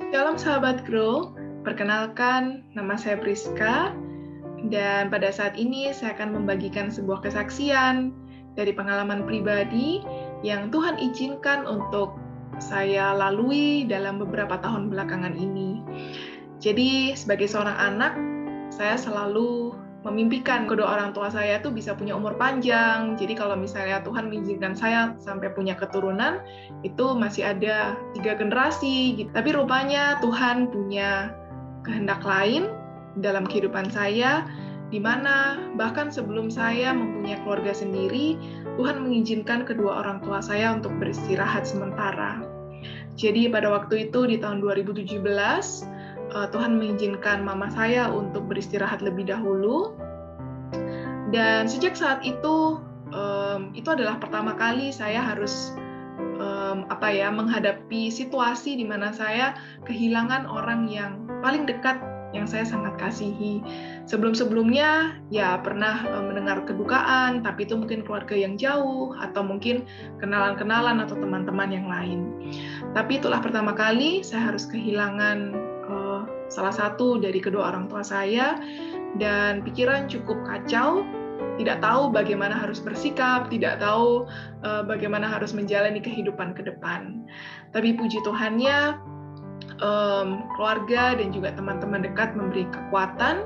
Shalom sahabat Grow, perkenalkan nama saya Priska dan pada saat ini saya akan membagikan sebuah kesaksian dari pengalaman pribadi yang Tuhan izinkan untuk saya lalui dalam beberapa tahun belakangan ini. Jadi sebagai seorang anak, saya selalu memimpikan kedua orang tua saya tuh bisa punya umur panjang. Jadi kalau misalnya Tuhan mengizinkan saya sampai punya keturunan, itu masih ada 3 generasi. Gitu. Tapi rupanya Tuhan punya kehendak lain dalam kehidupan saya, di mana bahkan sebelum saya mempunyai keluarga sendiri, Tuhan mengizinkan kedua orang tua saya untuk beristirahat sementara. Jadi pada waktu itu di tahun 2017, Tuhan mengizinkan mama saya untuk beristirahat lebih dahulu. Dan sejak saat itu adalah pertama kali saya harus menghadapi situasi di mana saya kehilangan orang yang paling dekat yang saya sangat kasihi. Sebelum-sebelumnya ya pernah mendengar kedukaan, tapi itu mungkin keluarga yang jauh atau mungkin kenalan-kenalan atau teman-teman yang lain. Tapi itulah pertama kali saya harus kehilangan salah satu dari kedua orang tua saya, dan pikiran cukup kacau, tidak tahu bagaimana harus bersikap, tidak tahu bagaimana harus menjalani kehidupan ke depan. Tapi puji Tuhannya, keluarga dan juga teman-teman dekat memberi kekuatan,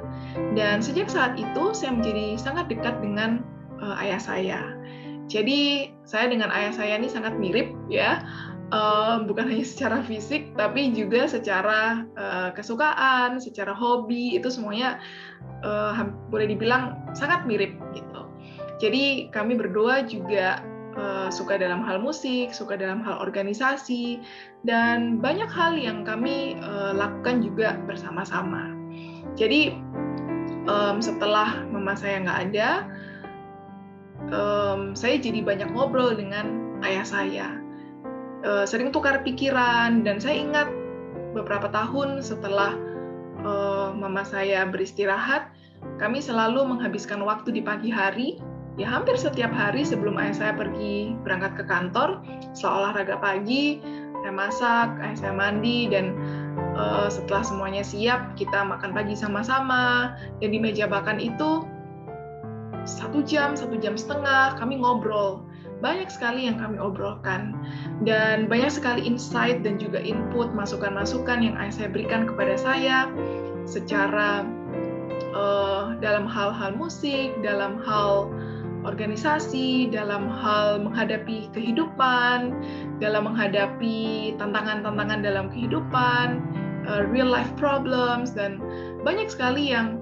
dan sejak saat itu saya menjadi sangat dekat dengan ayah saya. Jadi saya dengan ayah saya ini sangat mirip ya. Bukan hanya secara fisik, tapi juga secara kesukaan, secara hobi, itu semuanya boleh dibilang sangat mirip gitu. Jadi kami berdua juga suka dalam hal musik, suka dalam hal organisasi, dan banyak hal yang kami lakukan juga bersama-sama. Jadi setelah mama saya nggak ada, saya jadi banyak ngobrol dengan ayah saya. Sering tukar pikiran, dan saya ingat beberapa tahun setelah mama saya beristirahat, kami selalu menghabiskan waktu di pagi hari, ya hampir setiap hari sebelum ayah saya pergi berangkat ke kantor. Setelah olahraga pagi, saya masak, ayah saya mandi, dan setelah semuanya siap, kita makan pagi sama-sama, dan di meja makan itu 1 jam, 1 jam setengah kami ngobrol. Banyak sekali yang kami obrolkan, dan banyak sekali insight dan juga input, masukan-masukan yang ayah saya berikan kepada saya secara dalam hal-hal musik, dalam hal organisasi, dalam hal menghadapi kehidupan, dalam menghadapi tantangan-tantangan dalam kehidupan, real life problems, dan banyak sekali yang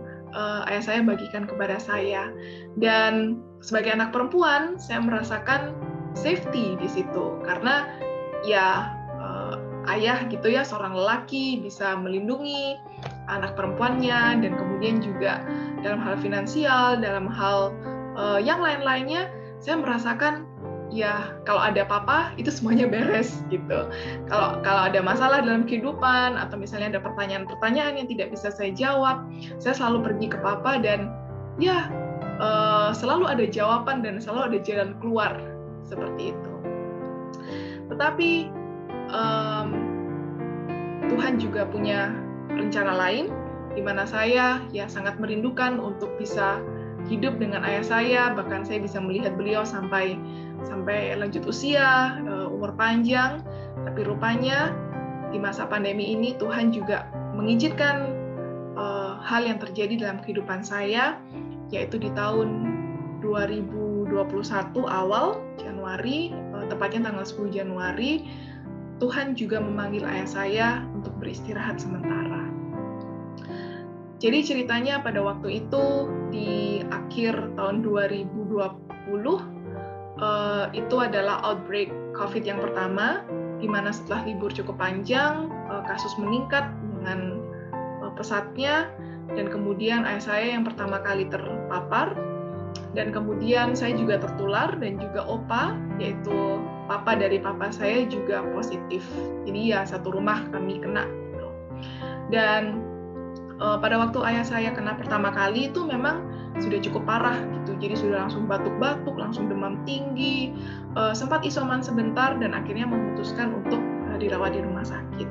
ayah saya bagikan kepada saya. Dan sebagai anak perempuan, saya merasakan safety di situ, karena ya ayah gitu ya, seorang lelaki bisa melindungi anak perempuannya, dan kemudian juga dalam hal finansial, dalam hal yang lain-lainnya, saya merasakan ya kalau ada papa itu semuanya beres gitu. Kalau ada masalah dalam kehidupan atau misalnya ada pertanyaan-pertanyaan yang tidak bisa saya jawab, saya selalu pergi ke papa, dan ya selalu ada jawaban dan selalu ada jalan keluar seperti itu. Tetapi Tuhan juga punya rencana lain, di mana saya ya sangat merindukan untuk bisa hidup dengan ayah saya, bahkan saya bisa melihat beliau sampai lanjut usia, umur panjang. Tapi rupanya di masa pandemi ini Tuhan juga mengizinkan hal yang terjadi dalam kehidupan saya, yaitu di tahun 2021 awal Januari, tepatnya tanggal 10 Januari, Tuhan juga memanggil ayah saya untuk beristirahat sementara. Jadi ceritanya pada waktu itu di akhir tahun 2020 itu adalah outbreak COVID yang pertama, di mana setelah libur cukup panjang, kasus meningkat dengan pesatnya, dan kemudian ayah saya yang pertama kali terpapar, dan kemudian saya juga tertular, dan juga opa, yaitu papa dari papa saya juga positif. Jadi ya satu rumah kami kena. Dan pada waktu ayah saya kena pertama kali itu memang sudah cukup parah gitu. Jadi sudah langsung batuk-batuk, langsung demam tinggi, sempat isoman sebentar, dan akhirnya memutuskan untuk dirawat di rumah sakit.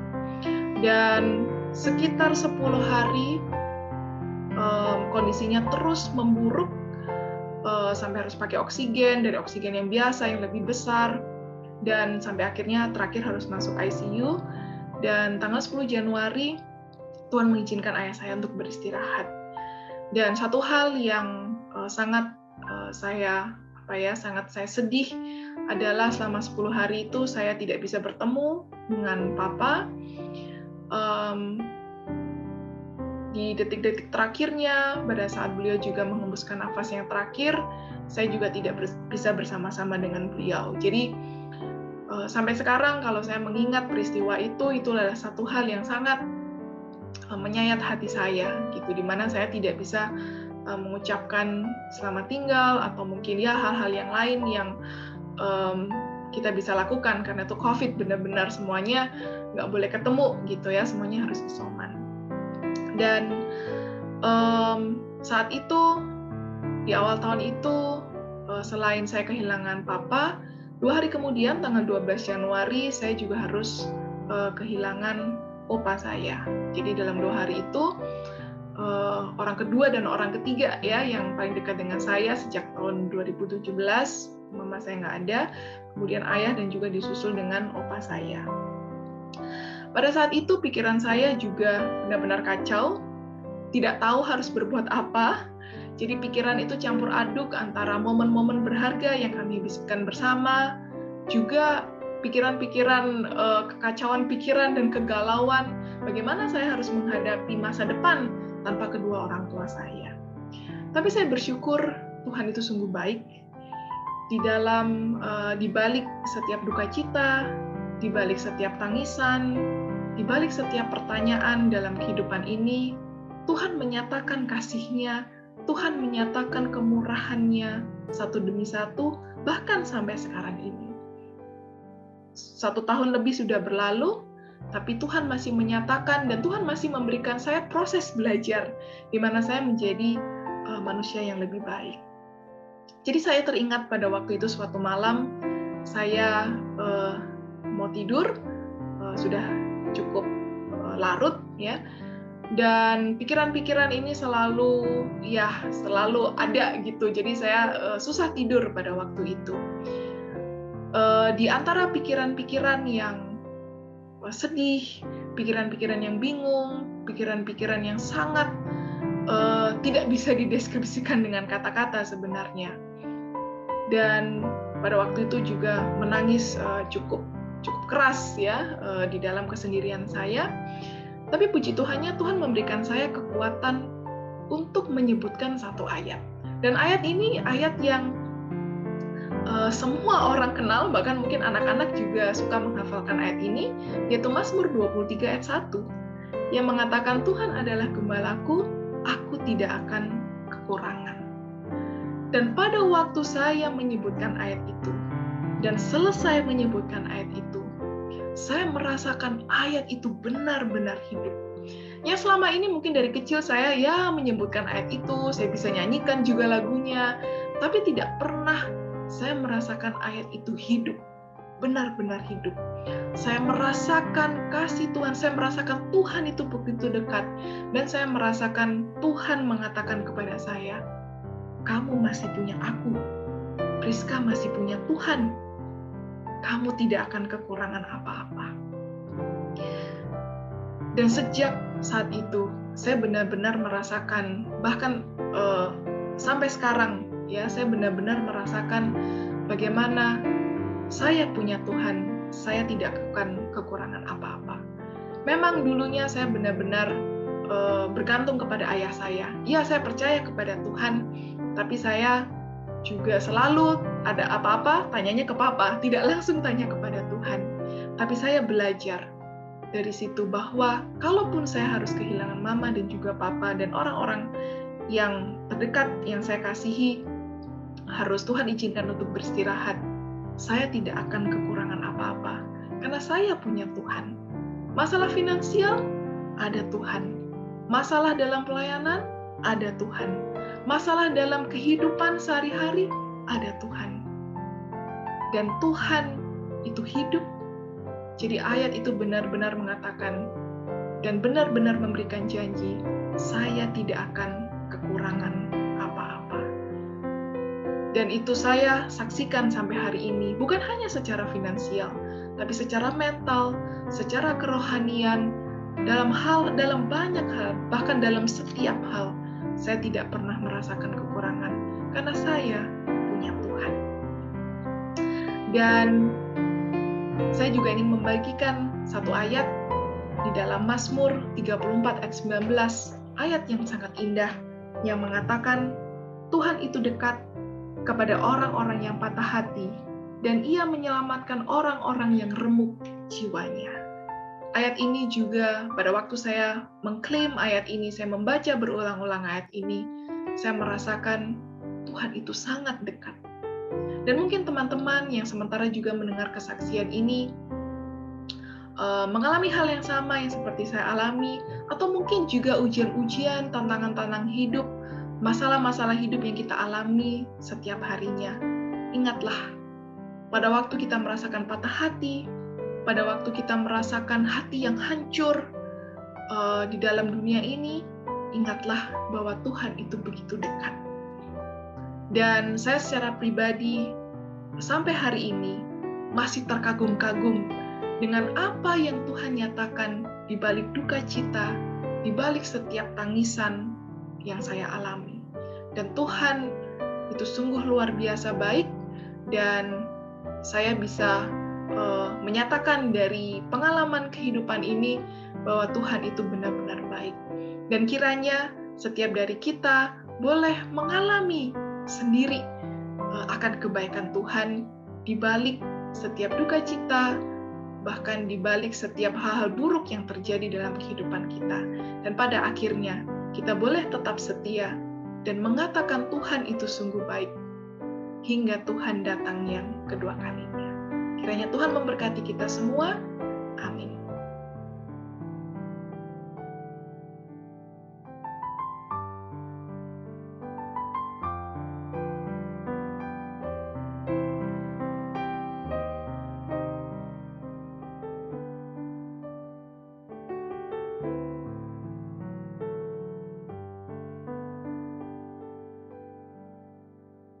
Dan sekitar 10 hari kondisinya terus memburuk, sampai harus pakai oksigen, dari oksigen yang biasa yang lebih besar, dan sampai akhirnya terakhir harus masuk ICU. Dan tanggal 10 Januari Tuhan mengizinkan ayah saya untuk beristirahat. Dan satu hal yang sangat saya sedih adalah selama 10 hari itu saya tidak bisa bertemu dengan Papa. Di detik-detik terakhirnya, pada saat beliau juga menghembuskan nafas yang terakhir, saya juga tidak bisa bersama-sama dengan beliau. Jadi sampai sekarang kalau saya mengingat peristiwa itu adalah satu hal yang sangat menyayat hati saya, gitu, di mana saya tidak bisa mengucapkan selamat tinggal atau mungkin ya hal-hal yang lain yang kita bisa lakukan, karena itu COVID, benar-benar semuanya nggak boleh ketemu gitu ya, semuanya harus isoman. Dan saat itu, di awal tahun itu, selain saya kehilangan Papa, 2 hari kemudian, tanggal 12 Januari, saya juga harus kehilangan opa saya. Jadi dalam 2 hari itu, orang kedua dan orang ketiga ya, yang paling dekat dengan saya sejak tahun 2017, mama saya nggak ada, kemudian ayah, dan juga disusul dengan opa saya. Pada saat itu pikiran saya juga benar-benar kacau, tidak tahu harus berbuat apa. Jadi pikiran itu campur aduk antara momen-momen berharga yang kami habiskan bersama, juga pikiran-pikiran, kekacauan pikiran dan kegalauan, bagaimana saya harus menghadapi masa depan tanpa kedua orang tua saya. Tapi saya bersyukur Tuhan itu sungguh baik. Di balik setiap duka cita, di balik setiap tangisan, di balik setiap pertanyaan dalam kehidupan ini, Tuhan menyatakan kasih-Nya, Tuhan menyatakan kemurahan-Nya satu demi satu, bahkan sampai sekarang ini. 1 tahun lebih sudah berlalu, tapi Tuhan masih menyatakan dan Tuhan masih memberikan saya proses belajar, di mana saya menjadi manusia yang lebih baik. Jadi saya teringat pada waktu itu suatu malam, saya mau tidur, sudah cukup larut ya, dan pikiran-pikiran ini selalu ada gitu. Jadi saya susah tidur pada waktu itu. Di antara pikiran-pikiran yang sedih, pikiran-pikiran yang bingung, pikiran-pikiran yang sangat tidak bisa dideskripsikan dengan kata-kata sebenarnya. Dan pada waktu itu juga menangis cukup keras ya di dalam kesendirian saya. Tapi puji Tuhannya, Tuhan memberikan saya kekuatan untuk menyebutkan satu ayat. Dan ayat ini ayat yang semua orang kenal, bahkan mungkin anak-anak juga suka menghafalkan ayat ini, yaitu Mazmur 23 ayat 1, yang mengatakan, Tuhan adalah gembalaku, aku tidak akan kekurangan. Dan pada waktu saya menyebutkan ayat itu, dan selesai menyebutkan ayat itu, saya merasakan ayat itu benar-benar hidup. Ya selama ini mungkin dari kecil saya menyebutkan ayat itu, saya bisa nyanyikan juga lagunya, tapi tidak pernah saya merasakan ayat itu hidup, benar-benar hidup. Saya merasakan kasih Tuhan, saya merasakan Tuhan itu begitu dekat, dan saya merasakan Tuhan mengatakan kepada saya, kamu masih punya aku, Priska masih punya Tuhan, kamu tidak akan kekurangan apa-apa. Dan sejak saat itu, saya benar-benar merasakan, bahkan sampai sekarang, ya, saya benar-benar merasakan bagaimana saya punya Tuhan, saya tidak akan kekurangan apa-apa. Memang dulunya saya benar-benar bergantung kepada ayah saya. Ya, saya percaya kepada Tuhan, tapi saya juga selalu ada apa-apa, tanyanya ke Papa, tidak langsung tanya kepada Tuhan. Tapi saya belajar dari situ bahwa kalaupun saya harus kehilangan Mama dan juga Papa dan orang-orang yang terdekat yang saya kasihi, harus Tuhan izinkan untuk beristirahat, saya tidak akan kekurangan apa-apa, karena saya punya Tuhan. Masalah finansial, ada Tuhan. Masalah dalam pelayanan, ada Tuhan. Masalah dalam kehidupan sehari-hari, ada Tuhan. Dan Tuhan itu hidup. Jadi ayat itu benar-benar mengatakan, dan benar-benar memberikan janji, saya tidak akan kekurangan apa-apa. Dan itu saya saksikan sampai hari ini, bukan hanya secara finansial, tapi secara mental, secara kerohanian, dalam banyak hal, bahkan dalam setiap hal, saya tidak pernah merasakan kekurangan, karena saya punya Tuhan. Dan saya juga ingin membagikan satu ayat di dalam Mazmur 34 ayat 19, ayat yang sangat indah, yang mengatakan, Tuhan itu dekat kepada orang-orang yang patah hati, dan Ia menyelamatkan orang-orang yang remuk jiwanya. Ayat ini juga, pada waktu saya mengklaim ayat ini, saya membaca berulang-ulang ayat ini, saya merasakan Tuhan itu sangat dekat. Dan mungkin teman-teman yang sementara juga mendengar kesaksian ini, mengalami hal yang sama yang seperti saya alami, atau mungkin juga ujian-ujian, tantangan-tantangan hidup, masalah-masalah hidup yang kita alami setiap harinya. Ingatlah, pada waktu kita merasakan patah hati, pada waktu kita merasakan hati yang hancur di dalam dunia ini, ingatlah bahwa Tuhan itu begitu dekat. Dan saya secara pribadi, sampai hari ini, masih terkagum-kagum dengan apa yang Tuhan nyatakan di balik duka cita, di balik setiap tangisan yang saya alami. Dan Tuhan itu sungguh luar biasa baik, dan saya bisa menyatakan dari pengalaman kehidupan ini bahwa Tuhan itu benar-benar baik. Dan kiranya setiap dari kita boleh mengalami sendiri akan kebaikan Tuhan di balik setiap duka cita, bahkan di balik setiap hal-hal buruk yang terjadi dalam kehidupan kita. Dan pada akhirnya kita boleh tetap setia dan mengatakan Tuhan itu sungguh baik hingga Tuhan datang yang kedua kalinya. Kiranya Tuhan memberkati kita semua. Amin.